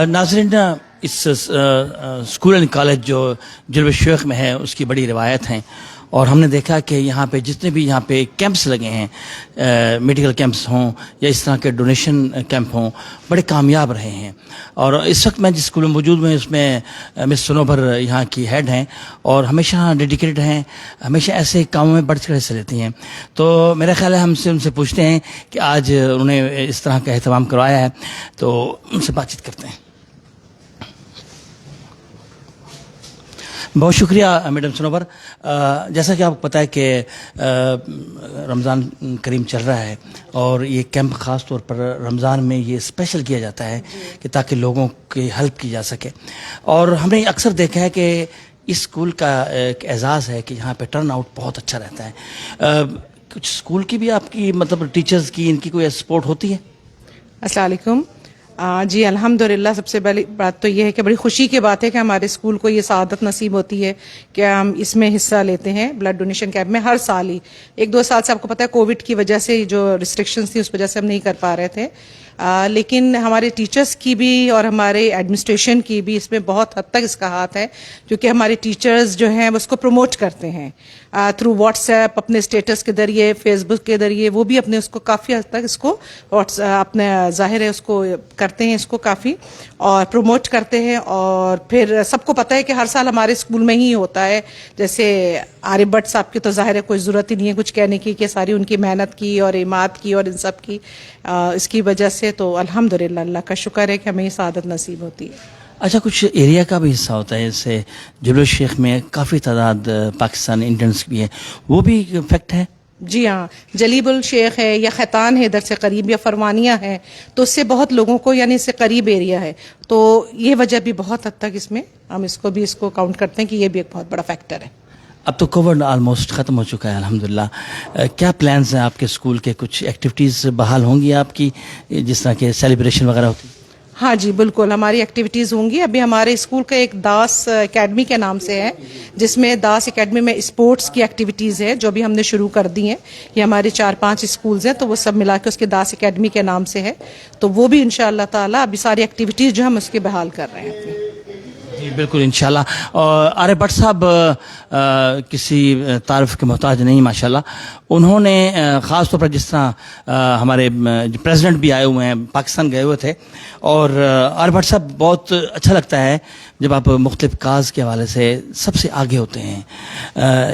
ناظرین، اس school and college جو جلوہ الشیخ میں ہے اس کی بڑی روایت ہیں، اور ہم نے دیکھا کہ یہاں پہ جتنے بھی یہاں پہ کیمپس لگے ہیں، میڈیکل کیمپس ہوں یا اس طرح کے ڈونیشن کیمپ ہوں، بڑے کامیاب رہے ہیں. اور اس وقت میں جس اسکول میں موجود ہوں اس میں مس سنوبر یہاں کی ہیڈ ہیں اور ہمیشہ ڈیڈیکیٹڈ ہیں، ہمیشہ ایسے کاموں میں بڑھ چڑھ کے حصہ لیتی ہیں. تو میرا خیال ہے ہم ان سے پوچھتے ہیں کہ آج انہوں نے اس طرح کا اہتمام کروایا ہے، تو ان سے بات چیت کرتے ہیں. بہت شکریہ میڈم سنوبر. جیسا کہ آپ کو پتہ ہے کہ رمضان کریم چل رہا ہے، اور یہ کیمپ خاص طور پر رمضان میں یہ اسپیشل کیا جاتا ہے کہ تاکہ لوگوں کی ہیلپ کی جا سکے. اور ہم نے اکثر دیکھا ہے کہ اس اسکول کا ایک اعزاز ہے کہ یہاں پہ ٹرن آؤٹ بہت اچھا رہتا ہے. کچھ اسکول کی بھی آپ کی مطلب ٹیچرز کی ان کی کوئی سپورٹ ہوتی ہے؟ السلام علیکم. جی الحمدللہ، سب سے پہلی بات تو یہ ہے کہ بڑی خوشی کی بات ہے کہ ہمارے اسکول کو یہ سعادت نصیب ہوتی ہے کہ ہم اس میں حصہ لیتے ہیں بلڈ ڈونیشن کیمپ میں ہر سال ہی. 1-2 سال سے آپ کو پتہ ہے کووڈ کی وجہ سے جو ریسٹرکشنز تھی اس وجہ سے ہم نہیں کر پا رہے تھے، لیکن ہمارے ٹیچرز کی بھی اور ہمارے ایڈمنسٹریشن کی بھی اس میں بہت حد تک اس کا ہاتھ ہے، کیونکہ ہمارے ٹیچرز جو ہیں اس کو پروموٹ کرتے ہیں تھرو واٹس ایپ، اپنے اسٹیٹس کے ذریعے، فیس بک کے ذریعے. وہ بھی اپنے اس کو کافی حد تک اس کو اپنے ظاہر ہے اس کو کرتے ہیں، اس کو کافی اور پروموٹ کرتے ہیں. اور پھر سب کو پتہ ہے کہ ہر سال ہمارے اسکول میں ہی ہوتا ہے. جیسے عارف بٹ صاحب کی تو ظاہر ہے کوئی ضرورت ہی نہیں ہے کچھ کہنے کی کہ ساری ان کی محنت کی اور اماد کی اور ان سب کی اس کی وجہ سے تو الحمدللہ اللہ کا شکر ہے کہ ہمیں یہ سعادت نصیب ہوتی ہے. اچھا، کچھ ایریا کا بھی حصہ ہوتا ہے، جیسے جلوہ الشیخ میں کافی تعداد پاکستانی انڈینس بھی ہیں، وہ بھی فیکٹ ہے؟ جی ہاں، جلیب الشیخ ہے یا خیتان ہے ادھر سے قریب، یا فرمانیہ ہے، تو اس سے بہت لوگوں کو یعنی اس سے قریب ایریا ہے، تو یہ وجہ بھی بہت حد تک اس میں ہم اس کو کاؤنٹ کرتے ہیں کہ یہ بھی ایک بہت بڑا فیکٹر ہے. اب تو کووڈ آلموسٹ ختم ہو چکا ہے الحمدللہ. کیا پلانز ہیں آپ کے اسکول کے؟ کچھ ایکٹیویٹیز بحال ہوں گی آپ کی، جس طرح کے سیلیبریشن وغیرہ ہوتی؟ ہاں جی بالکل، ہماری ایکٹیویٹیز ہوں گی. ابھی ہمارے اسکول کا ایک داس اکیڈمی کے نام سے ہے، جس میں داس اکیڈمی میں اسپورٹس کی ایکٹیویٹیز ہے جو بھی ہم نے شروع کر دی ہیں. یہ ہمارے 4-5 اسکولز ہیں تو وہ سب ملا کے اس کے داس اکیڈمی کے نام سے ہے، تو وہ بھی انشاءاللہ تعالی ابھی ساری ایکٹیویٹیز جو ہم اس کے بحال کر رہے ہیں اپنی. جی بالکل انشاءاللہ. اور عارف بٹ صاحب کسی تعارف کے محتاج نہیں ماشاءاللہ. انہوں نے خاص طور پر جس طرح ہمارے پریزیڈنٹ بھی آئے ہوئے ہیں، پاکستان گئے ہوئے تھے، اور عارف بٹ صاحب بہت اچھا لگتا ہے جب آپ مختلف کاز کے حوالے سے سب سے آگے ہوتے ہیں.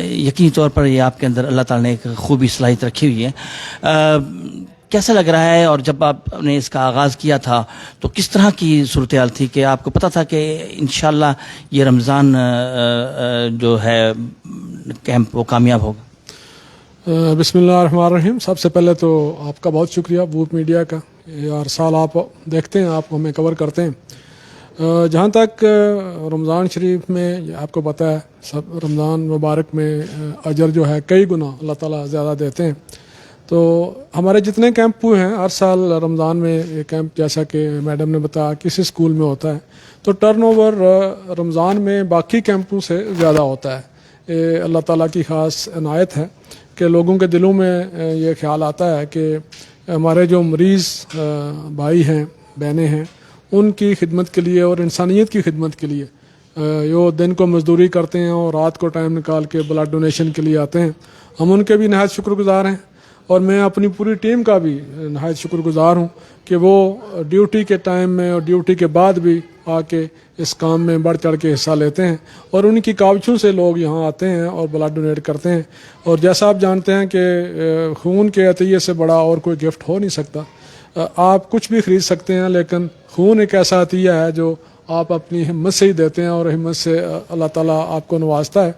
یقینی طور پر یہ آپ کے اندر اللہ تعالیٰ نے ایک خوبی صلاحیت رکھی ہوئی ہے. کیسا لگ رہا ہے؟ اور جب آپ نے اس کا آغاز کیا تھا تو کس طرح کی صورتحال تھی کہ آپ کو پتہ تھا کہ انشاءاللہ یہ رمضان جو ہے کیمپ وہ کامیاب ہوگا؟ بسم اللہ الرحمن الرحیم. سب سے پہلے تو آپ کا بہت شکریہ بوپ میڈیا کا، ہر سال آپ دیکھتے ہیں، آپ ہمیں کور کرتے ہیں. جہاں تک رمضان شریف میں آپ کو پتہ ہے سب رمضان مبارک میں اجر جو ہے کئی گنا اللہ تعالیٰ زیادہ دیتے ہیں. تو ہمارے جتنے کیمپ ہوئے ہیں ہر سال رمضان میں یہ کیمپ جیسا کہ میڈم نے بتایا کسی اسکول میں ہوتا ہے، تو ٹرن اوور رمضان میں باقی کیمپوں سے زیادہ ہوتا ہے. یہ اللہ تعالیٰ کی خاص عنایت ہے کہ لوگوں کے دلوں میں یہ خیال آتا ہے کہ ہمارے جو مریض بھائی ہیں بہنیں ہیں ان کی خدمت کے لیے اور انسانیت کی خدمت کے لیے جو دن کو مزدوری کرتے ہیں اور رات کو ٹائم نکال کے بلڈ ڈونیشن کے لیے آتے ہیں، ہم ان کے بھی نہایت شکر گزار ہیں. اور میں اپنی پوری ٹیم کا بھی نہایت شکر گزار ہوں کہ وہ ڈیوٹی کے ٹائم میں اور ڈیوٹی کے بعد بھی آ کے اس کام میں بڑھ چڑھ کے حصہ لیتے ہیں، اور ان کی کاوشوں سے لوگ یہاں آتے ہیں اور بلڈ ڈونیٹ کرتے ہیں. اور جیسا آپ جانتے ہیں کہ خون کے عطیے سے بڑا اور کوئی گفٹ ہو نہیں سکتا. آپ کچھ بھی خرید سکتے ہیں لیکن خون ایک ایسا عطیہ ہے جو آپ اپنی ہمت سے ہی دیتے ہیں، اور ہمت سے اللہ تعالیٰ آپ کو نوازتا ہے.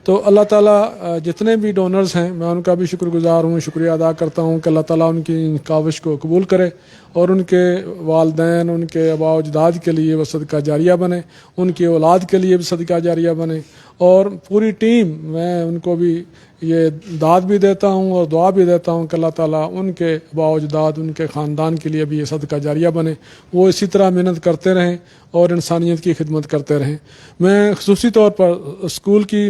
تو اللہ تعالیٰ جتنے بھی ڈونرز ہیں میں ان کا بھی شکر گزار ہوں، شکریہ ادا کرتا ہوں کہ اللہ تعالیٰ ان کی کاوش کو قبول کرے اور ان کے والدین، ان کے آباء و اجداد کے لیے وہ صدقہ جاریہ بنے، ان کی اولاد کے لیے بھی صدقہ جاریہ بنے. اور پوری ٹیم میں ان کو بھی یہ داد بھی دیتا ہوں اور دعا بھی دیتا ہوں کہ اللہ تعالیٰ ان کے آباء و اجداد، ان کے خاندان کے لیے بھی یہ صدقہ جاریہ بنے، وہ اسی طرح محنت کرتے رہیں اور انسانیت کی خدمت کرتے رہیں. میں خصوصی طور پر اسکول کی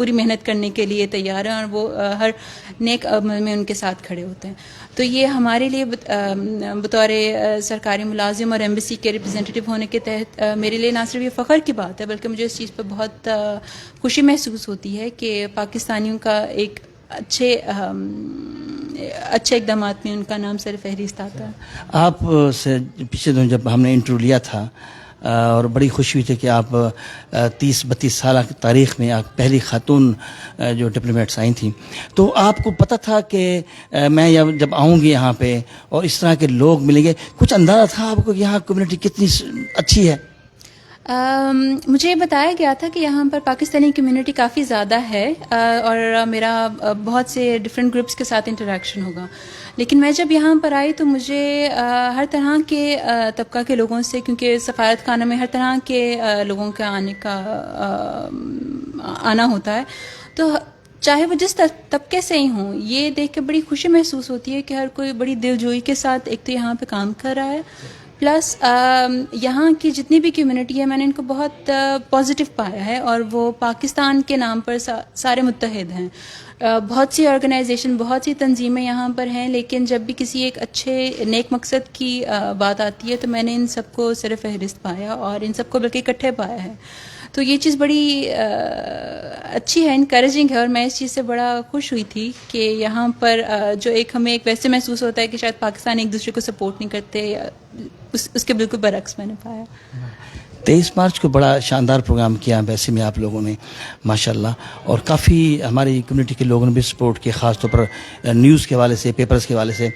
پوری محنت کرنے کے لیے تیار ہیں اور وہ ہر نیک عمل میں ان کے ساتھ کھڑے ہوتے ہیں. تو یہ ہمارے لیے بطور سرکاری ملازم اور ایمبیسی کے ریپرزینٹیو ہونے کے تحت میرے لیے نہ صرف یہ فخر کی بات ہے بلکہ مجھے اس چیز پہ بہت خوشی محسوس ہوتی ہے کہ پاکستانیوں کا ایک اچھے اقدامات میں ان کا نام سر فہرست آتا ہے. آپ سے پچھلے دنوں جب ہم نے انٹرویو لیا تھا اور بڑی خوشی ہوئی تھی کہ آپ 30-32 سالہ کی تاریخ میں آپ پہلی خاتون جو ڈپلومیٹس آئی تھیں, تو آپ کو پتہ تھا کہ میں جب آؤں گی یہاں پہ اور اس طرح کے لوگ ملیں گے, کچھ اندازہ تھا آپ کو کہ یہاں کمیونٹی کتنی اچھی ہے؟ مجھے بتایا گیا تھا کہ یہاں پر پاکستانی کمیونٹی کافی زیادہ ہے اور میرا بہت سے ڈفرینٹ گروپس کے ساتھ انٹریکشن ہوگا, لیکن میں جب یہاں پر آئی تو مجھے ہر طرح کے طبقہ کے لوگوں سے, کیونکہ سفارت خانہ میں ہر طرح کے لوگوں کا آنا ہوتا ہے, تو چاہے وہ جس طبقے سے ہی ہوں, یہ دیکھ کے بڑی خوشی محسوس ہوتی ہے کہ ہر کوئی بڑی دلجوئی کے ساتھ ایک تو یہاں پہ کام کر رہا ہے, پلس یہاں کی جتنی بھی کمیونٹی ہے میں نے ان کو بہت پازیٹیو پایا ہے اور وہ پاکستان کے نام پر سارے متحد ہیں. بہت سی آرگنائزیشن, بہت سی تنظیمیں یہاں پر ہیں, لیکن جب بھی کسی ایک اچھے نیک مقصد کی بات آتی ہے تو میں نے ان سب کو سر فہرست پایا اور ان سب کو بلکہ اکٹھے پایا ہے. تو یہ چیز بڑی اچھی ہے, انکریجنگ ہے, اور میں اس چیز سے بڑا خوش ہوئی تھی کہ یہاں پر جو ایک ہمیں ایک ویسے محسوس ہوتا ہے کہ شاید پاکستان ایک دوسرے کو سپورٹ نہیں کرتے, اس کے بالکل برعکس میں نے پایا. 23 مارچ کو بڑا شاندار پروگرام کیا ویسے میں آپ لوگوں نے ماشاءاللہ, اور کافی ہماری کمیونٹی کے لوگوں نے بھی سپورٹ کیا, خاص طور پر نیوز کے حوالے سے, پیپرز کے حوالے سے.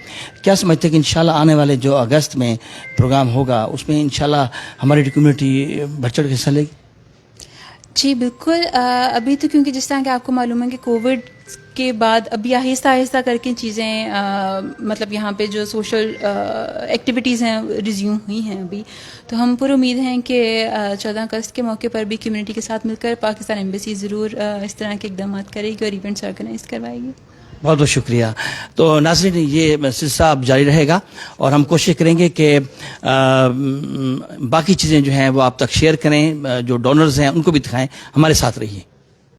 کیا سمجھتے ہیں کہ انشاءاللہ آنے والے جو اگست میں پروگرام ہوگا اس میں انشاءاللہ ہماری کمیونٹی بڑھ چڑھ کے حصہ لے گی؟ جی بالکل. ابھی تو کیونکہ جس طرح کہ آپ کو معلوم ہے کہ کووڈ کے بعد ابھی آہستہ آہستہ کر کے چیزیں مطلب یہاں پہ جو سوشل ایکٹیویٹیز ہیں ریزیوم ہوئی ہیں ابھی, تو ہم پر امید ہیں کہ 14 اگست کے موقع پر بھی کمیونٹی کے ساتھ مل کر پاکستان ایمبیسی ضرور اس طرح کے اقدامات کرے گی اور ایونٹس آرگنائز کروائے گی. بہت بہت شکریہ. تو ناظرین, یہ سلسلہ اب جاری رہے گا اور ہم کوشش کریں گے کہ باقی چیزیں جو ہیں وہ آپ تک شیئر کریں, جو ڈونرز ہیں ان کو بھی دکھائیں. ہمارے ساتھ رہیے.